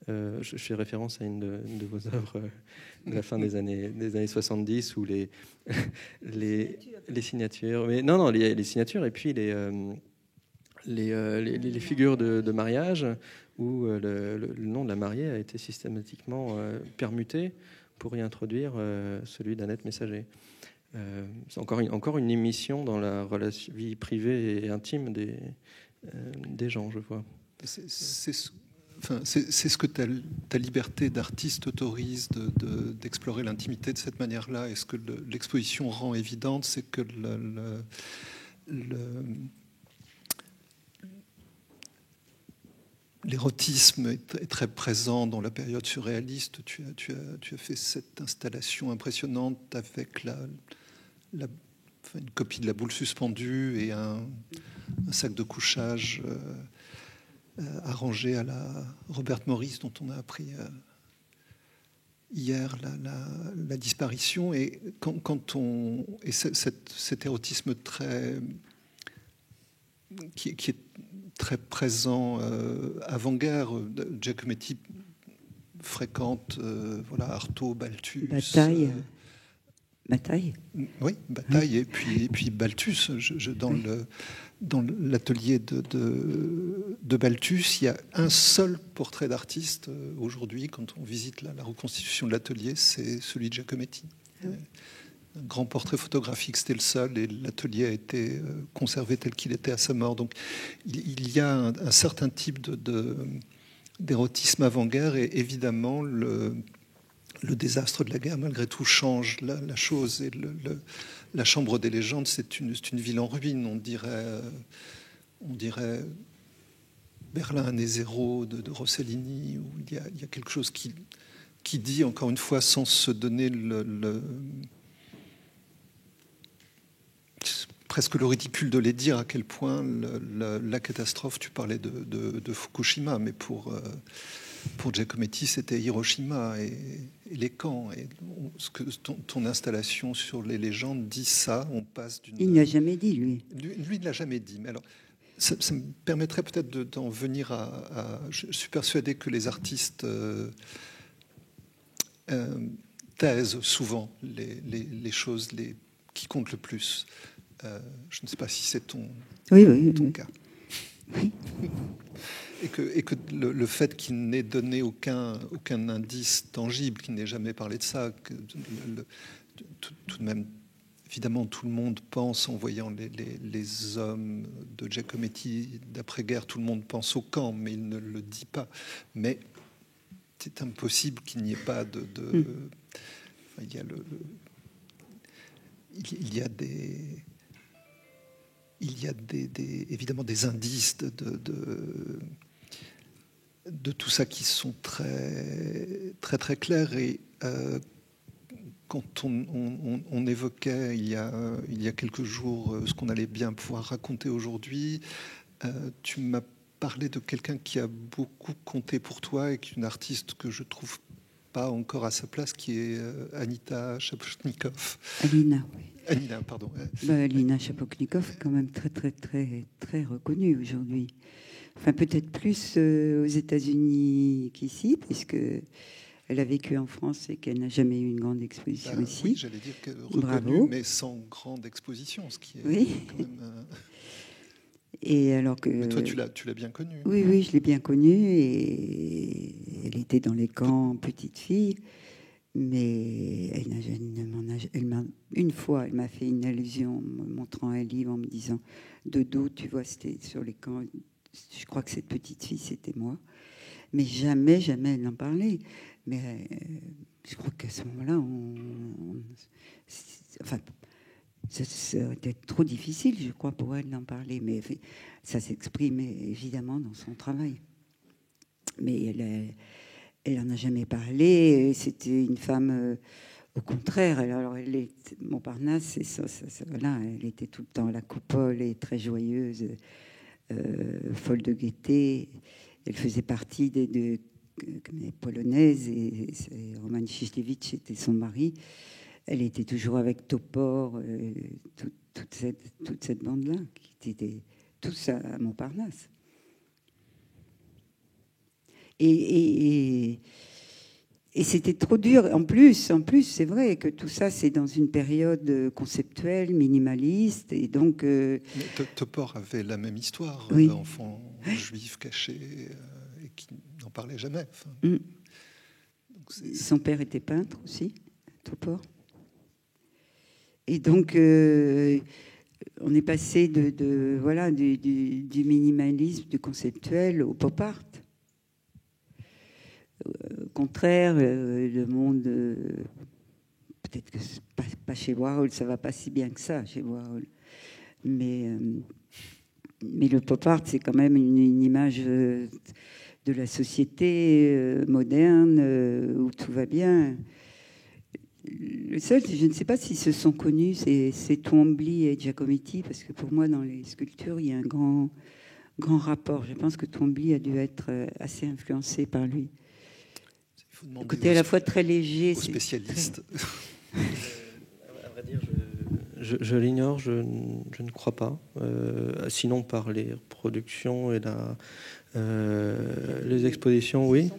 Je fais référence à une de vos œuvres de la fin des années 70 où les signatures, mais non, les signatures et puis les figures de mariage où le nom de la mariée a été systématiquement permuté pour y introduire celui d'Annette Messager. C'est encore une émission dans la vie privée et intime des gens, je vois. C'est ce que ta liberté d'artiste autorise d'explorer l'intimité de cette manière-là. Et ce que l'exposition rend évidente, c'est que l'érotisme est très présent dans la période surréaliste. Tu as fait cette installation impressionnante avec une copie de La Boule suspendue et un sac de couchage arrangé à la Robert Morris, dont on a appris hier la disparition. Et cet érotisme qui est très présent avant-guerre, Giacometti fréquente Artaud, Balthus, Bataille. Oui, Bataille et puis Balthus. Dans l'atelier de Balthus, il y a un seul portrait d'artiste aujourd'hui. Quand on visite la reconstitution de l'atelier, c'est celui de Giacometti. Un grand portrait photographique, c'était le seul, et l'atelier a été conservé tel qu'il était à sa mort. Donc il y a un certain type d'érotisme avant-guerre, et évidemment le désastre de la guerre, malgré tout, change la chose. Et la Chambre des légendes, c'est une ville en ruine, on dirait Berlin année zéro de Rossellini, où il y a quelque chose qui dit, encore une fois, sans se donner presque le ridicule de les dire, à quel point la catastrophe, tu parlais de Fukushima, mais pour Giacometti, c'était Hiroshima et les camps. Et ton installation sur les légendes dit ça. On passe d'une... Il ne l'a jamais dit, lui. Lui ne l'a jamais dit. Mais alors, ça me permettrait peut-être d'en venir à... Je suis persuadé que les artistes taisent souvent les choses qui comptent le plus. Je ne sais pas si c'est ton cas. Oui. Et que le fait qu'il n'ait donné aucun indice tangible, qu'il n'ait jamais parlé de ça, que tout de même, évidemment, tout le monde pense, en voyant les hommes de Giacometti d'après-guerre, tout le monde pense au camp, mais il ne le dit pas. Mais c'est impossible qu'il n'y ait pas il y a évidemment des indices de tout ça qui sont très très très clairs. Et quand on évoquait il y a quelques jours ce qu'on allait bien pouvoir raconter aujourd'hui, tu m'as parlé de quelqu'un qui a beaucoup compté pour toi et qui est une artiste que je trouve pas encore à sa place, qui est Anita Shapoknikov. Alina, oui. Alina, pardon. Alina Shapoknikov est quand même très, très, très, très reconnue aujourd'hui. Enfin, peut-être plus aux États-Unis qu'ici, puisque elle a vécu en France et qu'elle n'a jamais eu une grande exposition ici. Oui, j'allais dire que reconnue, bravo, mais sans grande exposition, ce qui est quand même... Et alors que... Mais toi, tu l'as bien connue. Oui, je l'ai bien connue, et elle était dans les camps petite fille. Mais une fois, elle m'a fait une allusion en me montrant un livre en me disant de dos, tu vois, c'était sur les camps. Je crois que cette petite fille, c'était moi. Mais jamais, jamais elle n'en parlait. Mais je crois qu'à ce moment-là, enfin, ça aurait été trop difficile, je crois, pour elle d'en parler. Mais ça s'exprime évidemment dans son travail. Mais elle en a jamais parlé. C'était une femme, au contraire. Alors, Montparnasse, c'est ça, voilà, elle était tout le temps à la coupole et très joyeuse, folle de gaieté. Elle faisait partie des Polonaises et Roman Ciśniewicz était son mari. Elle était toujours avec Topor, toute cette bande-là, qui était tous à Montparnasse. Et c'était trop dur. En plus, c'est vrai que tout ça, c'est dans une période conceptuelle, minimaliste. Et donc, Topor avait la même histoire, oui. Enfant juif caché et qui n'en parlait jamais. Enfin, donc son père était peintre aussi, Topor. Et donc, on est passé voilà, du minimalisme, du conceptuel au pop art. Au contraire, le monde, peut-être que pas chez Warhol, ça va pas si bien que ça chez Warhol, mais le pop art, c'est quand même une image de la société moderne où tout va bien. Le seul, je ne sais pas s'ils se sont connus, c'est Twombly et Giacometti, parce que pour moi, dans les sculptures, il y a un grand rapport. Je pense que Twombly a dû être assez influencé par lui. Le côté à la fois très léger. Spécialiste. Très... à vrai dire, je l'ignore, je ne crois pas. Sinon, par les reproductions et les expositions, oui.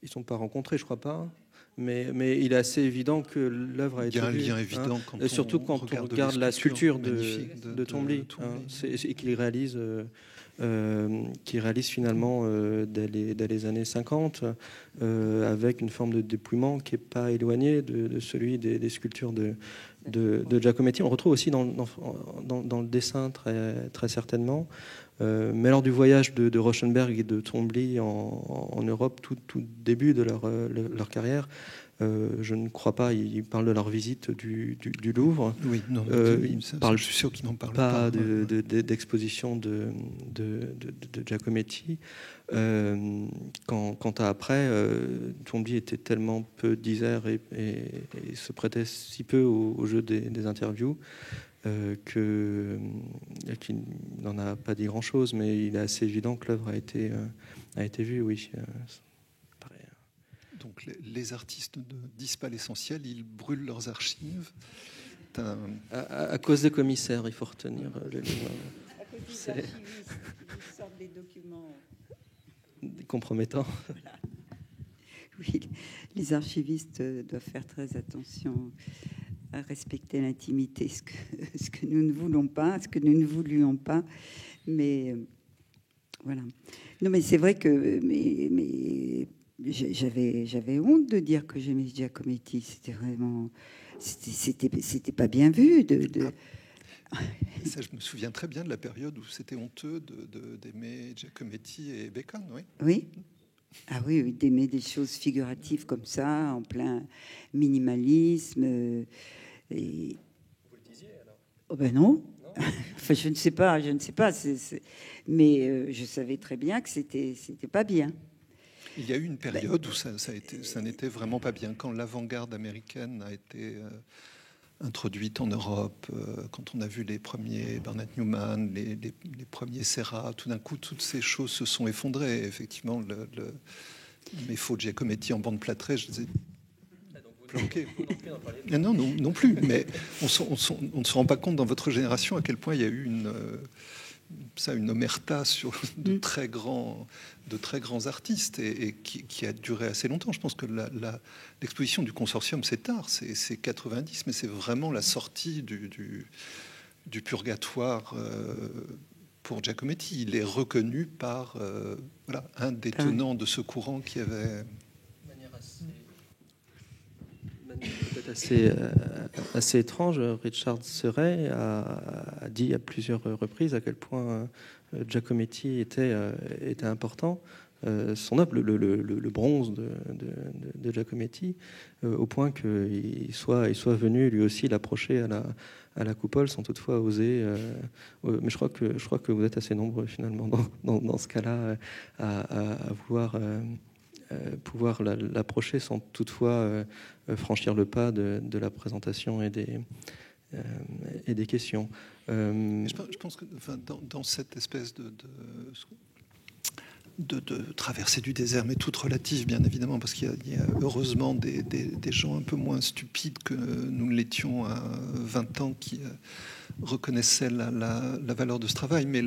Ils ne sont pas rencontrés, je crois pas. Mais il est assez évident que l'œuvre a été vue. Il y a un lien évident surtout quand on regarde la sculpture de Twombly, et qu'il réalise finalement dès les années 50, avec une forme de dépouillement qui n'est pas éloignée de celui des sculptures de Giacometti. On retrouve aussi dans le dessin très, très certainement. Mais lors du voyage de Rauschenberg et de Twombly en Europe, tout début de leur carrière, je ne crois pas, ils parlent de leur visite du Louvre. Oui, non, je suis sûr qu'ils n'en parlent pas. D'exposition de Giacometti. Quant à après, Twombly était tellement peu disert et se prêtait si peu au jeu des interviews qu'il n'en a pas dit grand-chose, mais il est assez évident que l'œuvre a été vue, oui. Donc les artistes ne disent pas l'essentiel, ils brûlent leurs archives. À cause des commissaires, il faut retenir le livre. À cause des archivistes, ils sortent des documents compromettants. Voilà. Oui, les archivistes doivent faire très attention à respecter l'intimité, ce que nous ne voulons pas, ce que nous ne voulions pas. Mais voilà. Non, mais c'est vrai que j'avais honte de dire que j'aimais Giacometti. C'était vraiment, c'était pas bien vu. Ça, je me souviens très bien de la période où c'était honteux d'aimer Giacometti et Bacon, oui. Oui. Ah oui, d'aimer des choses figuratives comme ça, en plein minimalisme. Et... Vous le disiez alors? Oh ben non. Enfin, je ne sais pas. Mais je savais très bien que c'était pas bien. Il y a eu une période où ça n'était vraiment pas bien. Quand l'avant-garde américaine a été introduite en Europe, quand on a vu les premiers Bernard Newman, les premiers Serra, tout d'un coup, toutes ces choses se sont effondrées. Effectivement, mes faux Giacometti en bande plâtrée, je les ai planqués. Non plus. Mais on ne se rend pas compte dans votre génération à quel point il y a eu une omerta sur de très grands artistes et qui a duré assez longtemps. Je pense que l'exposition du consortium, c'est tard, c'est 90, mais c'est vraiment la sortie du purgatoire pour Giacometti. Il est reconnu par un des tenants de ce courant qui avait... assez étrange. Richard Serret a dit à plusieurs reprises à quel point Giacometti était important. Son œuvre, le bronze de Giacometti, au point qu'il soit venu lui aussi l'approcher à la coupole sans toutefois oser. Mais je crois que vous êtes assez nombreux finalement dans ce cas-là à vouloir pouvoir l'approcher sans toutefois franchir le pas de la présentation et des questions. Je pense que dans cette espèce de traversée du désert, mais toute relative, bien évidemment, parce qu'il y a heureusement des gens un peu moins stupides que nous l'étions à 20 ans qui reconnaissaient la valeur de ce travail, mais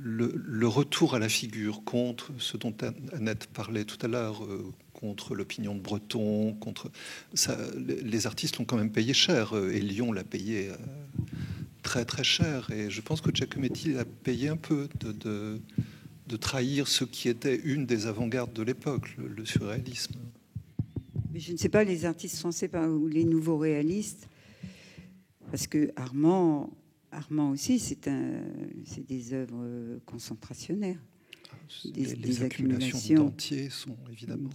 le retour à la figure contre ce dont Annette parlait tout à l'heure, contre l'opinion de Breton, contre ça, les artistes l'ont quand même payé cher, et Lyon l'a payé très très cher, et je pense que Giacometti a payé un peu de trahir ce qui était une des avant-gardes de l'époque, le surréalisme. Mais je ne sais pas, les artistes français ou les nouveaux réalistes, parce que Armand aussi, c'est des œuvres concentrationnaires. Les accumulations d'entiers sont évidemment...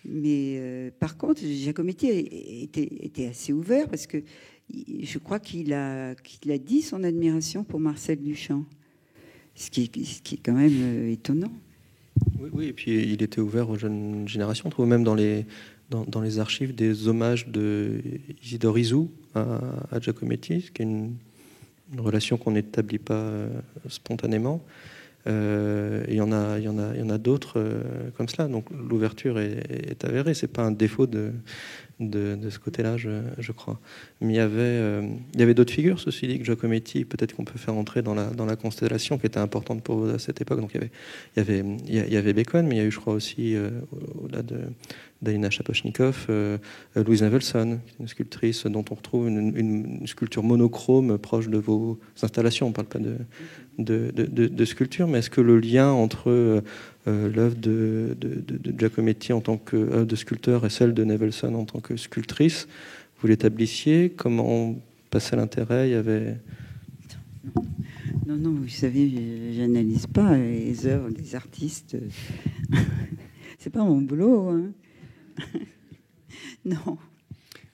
Mais par contre, Giacometti était assez ouvert, parce que je crois qu'il a dit son admiration pour Marcel Duchamp, ce qui est quand même étonnant. Oui, et puis il était ouvert aux jeunes générations. On trouve même dans les archives des hommages de Isidore Isou à Giacometti, ce qui est une relation qu'on n'établit pas spontanément. Il y en a d'autres comme cela. Donc l'ouverture est avérée. C'est pas un défaut de ce côté-là, je crois. Mais il y avait d'autres figures, ceci dit, que Giacometti, peut-être qu'on peut faire entrer dans la constellation, qui était importante pour vous à cette époque. Donc il y avait Bacon, mais il y a eu, je crois, aussi au-delà d'Alina Shaposhnikov, Louise Nevelson, une sculptrice dont on retrouve une sculpture monochrome proche de vos installations. On ne parle pas de sculpture, mais est-ce que le lien entre l'œuvre de Giacometti en tant que de sculpteur et celle de Nevelson en tant que sculptrice, vous l'établissiez? Comment passait l'intérêt? Il y avait... Non, vous savez, j'analyse pas les œuvres des artistes. C'est pas mon boulot, hein. Non.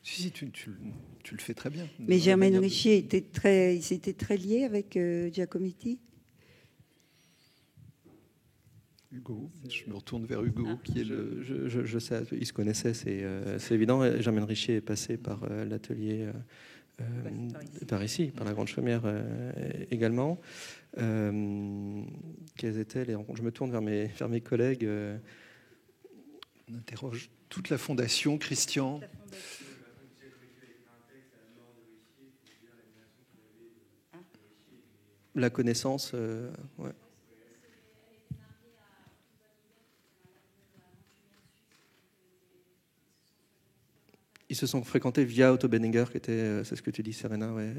Si, tu le fais très bien. Mais Germaine Richier s'était très lié avec Giacometti. Hugo, je me retourne vers Hugo, qui est le... Je sais, ils se connaissaient, c'est évident. Germaine Richier est passée par l'atelier par ici, par la Grande Chaumière également. Quelles étaient les rencontres? Je me tourne vers mes collègues. On interroge toute la fondation, Christian. La connaissance, ouais. Ils se sont fréquentés via Otto Benninger, qui était, c'est ce que tu dis, Serena, ouais,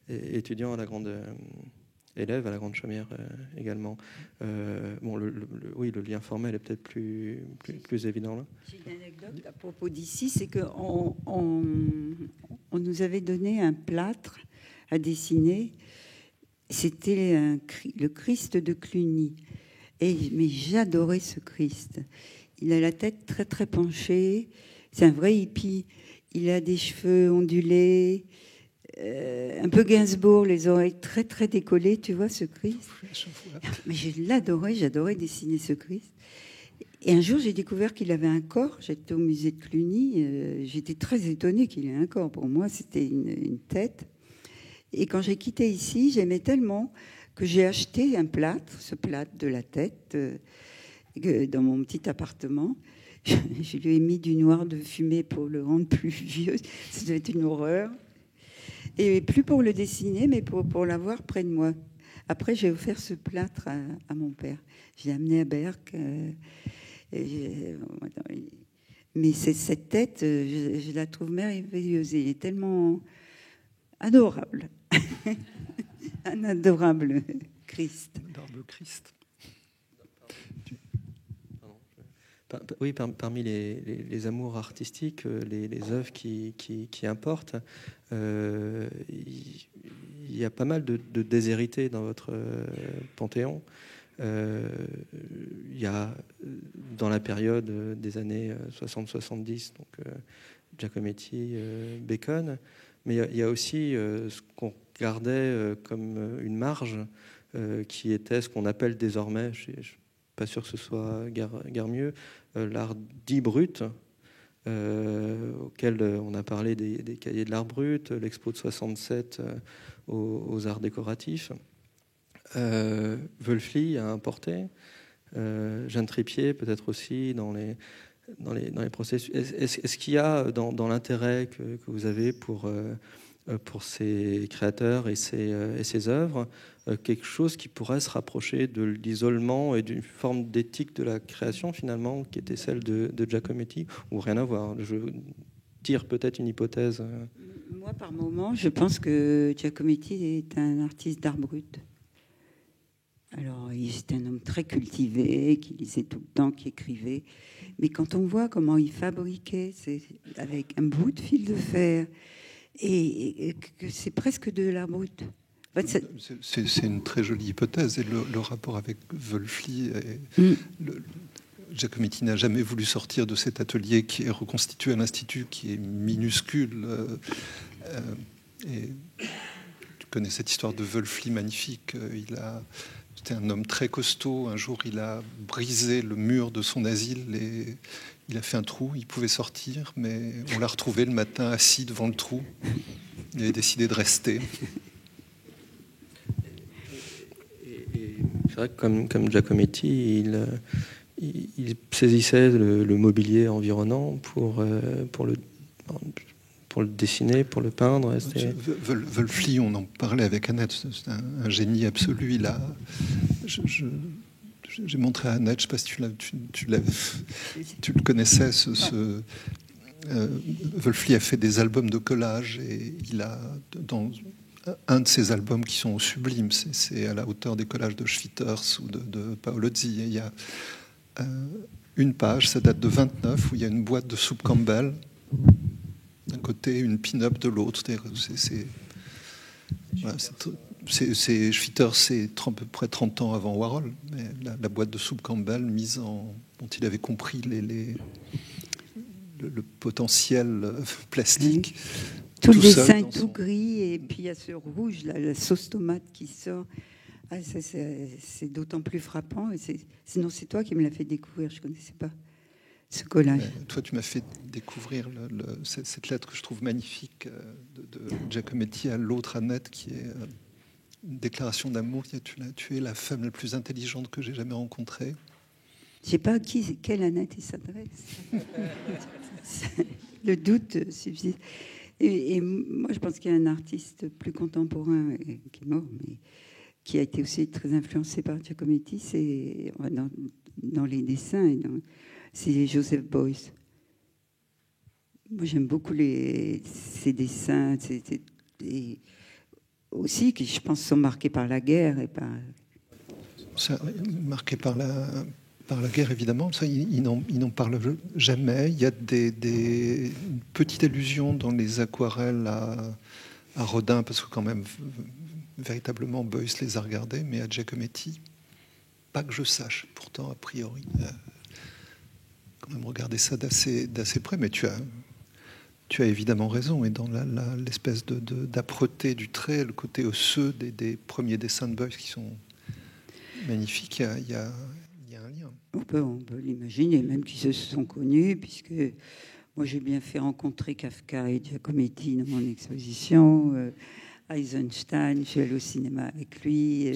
étudiant à la grande, élève à la Grande Chaumière également. Bon, oui, le lien formel est peut-être plus évident là. J'ai une anecdote à propos d'ici, c'est qu'on nous avait donné un plâtre à dessiner. C'était le Christ de Cluny. Mais j'adorais ce Christ. Il a la tête très très penchée. C'est un vrai hippie. Il a des cheveux ondulés, un peu Gainsbourg, les oreilles très très décollées. Tu vois ce Christ? Mais je l'adorais, j'adorais dessiner ce Christ. Et un jour, j'ai découvert qu'il avait un corps. J'étais au musée de Cluny. J'étais très étonnée qu'il ait un corps. Pour moi, c'était une tête. Et quand j'ai quitté ici, j'aimais tellement que j'ai acheté un plâtre, ce plâtre de la tête, dans mon petit appartement. Je lui ai mis du noir de fumée pour le rendre plus vieux. Ça devait être une horreur. Et plus pour le dessiner, mais pour l'avoir près de moi. Après, j'ai offert ce plâtre à mon père. Je l'ai amené à Berck. Mais cette tête, je la trouve merveilleuse. Il est tellement adorable. Un adorable Christ. Adorable Christ. Oui, parmi les amours artistiques, les œuvres qui importent, il y a pas mal de déshérités dans votre panthéon. Il y a dans la période des années 60-70, donc Giacometti, Bacon, mais il y a aussi ce qu'on regardait comme une marge qui était ce qu'on appelle désormais, je ne suis pas sûr que ce soit guère mieux, l'art dit brut, auquel on a parlé des cahiers de l'art brut, l'expo de 67 aux arts décoratifs. Wölfli a importé, Jeanne Trépied peut-être aussi dans les processus. Est-ce qu'il y a dans l'intérêt que vous avez pour ces créateurs et ces œuvres quelque chose qui pourrait se rapprocher de l'isolement et d'une forme d'éthique de la création finalement qui était celle de Giacometti, ou rien à voir? Je tire peut-être une hypothèse. Moi, par moment, je pense que Giacometti est un artiste d'art brut. Alors, c'était un homme très cultivé, qui lisait tout le temps, qui écrivait. Mais quand on voit comment il fabriquait, c'est avec un bout de fil de fer, et que c'est presque de l'art brut. En fait, c'est une très jolie hypothèse. Et le rapport avec Wölfli, Giacometti n'a jamais voulu sortir de cet atelier qui est reconstitué à l'Institut, qui est minuscule. Et tu connais cette histoire de Wölfli magnifique. C'était un homme très costaud. Un jour, il a brisé le mur de son asile et il a fait un trou. Il pouvait sortir, mais on l'a retrouvé le matin assis devant le trou. Il avait décidé de rester. C'est vrai que comme Giacometti, il saisissait le mobilier environnant pour le dessiner, pour le peindre. Wölfli, on en parlait avec Annette, c'est un génie absolu. J'ai montré à Annette, je ne sais pas si tu le connaissais, Wölfli a fait des albums de collage et il a dans un de ces albums qui sont sublimes, c'est à la hauteur des collages de Schwitters ou de Paolozzi. Et il y a une page, ça date de 29, où il y a une boîte de soupe Campbell d'un côté, une pin-up de l'autre. Schwitters, c'est à peu près 30 ans avant Warhol, mais la boîte de soupe Campbell dont il avait compris le potentiel plastique. Tout le dessin est tout gris, et puis il y a ce rouge, là, la sauce tomate qui sort. Ah, c'est d'autant plus frappant. Sinon, c'est toi qui me l'as fait découvrir, je ne connaissais pas ce collage. Toi, tu m'as fait découvrir cette lettre que je trouve magnifique de Giacometti à l'autre Annette, qui est une déclaration d'amour. Tu es la femme la plus intelligente que j'ai jamais rencontrée. Je ne sais pas à quelle Annette il s'adresse. Le doute subsiste. Et moi, je pense qu'il y a un artiste plus contemporain qui est mort, mais qui a été aussi très influencé par Giacometti, c'est dans les dessins, c'est Joseph Beuys. Moi, j'aime beaucoup ses dessins, et aussi qui, je pense, sont marqués par la guerre et par. Marqués par la guerre, évidemment. Ça, ils n'en parlent jamais. Il y a des petites allusions dans les aquarelles à Rodin, parce que quand même, véritablement, Beuys les a regardés, mais à Giacometti, pas que je sache. Pourtant, a priori, quand même regardé ça d'assez près. Mais tu as évidemment raison. Et dans l'espèce d'âpreté du trait, le côté osseux des premiers dessins de Beuys qui sont magnifiques, il y a un lien. On peut l'imaginer, même qu'ils se sont connus, puisque moi j'ai bien fait rencontrer Kafka et Giacometti dans mon exposition. Eisenstein, je suis allée au cinéma avec lui.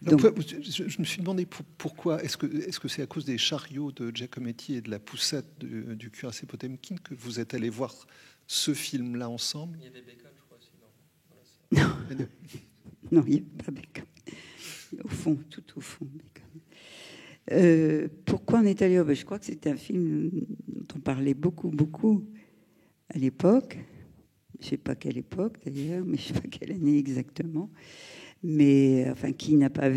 Donc, je me suis demandé pourquoi. Est-ce que c'est à cause des chariots de Giacometti et de la poussette du cuirassé Potemkin que vous êtes allés voir ce film-là ensemble? Il y avait Bacon, je crois, aussi. Non, il n'y a pas Bacon. Au fond, tout au fond, Bacon. Pourquoi on est allé? Je crois que c'était un film dont on parlait beaucoup à l'époque. Je ne sais pas quelle époque d'ailleurs, mais je ne sais pas quelle année exactement. Mais enfin, qui n'a pas vu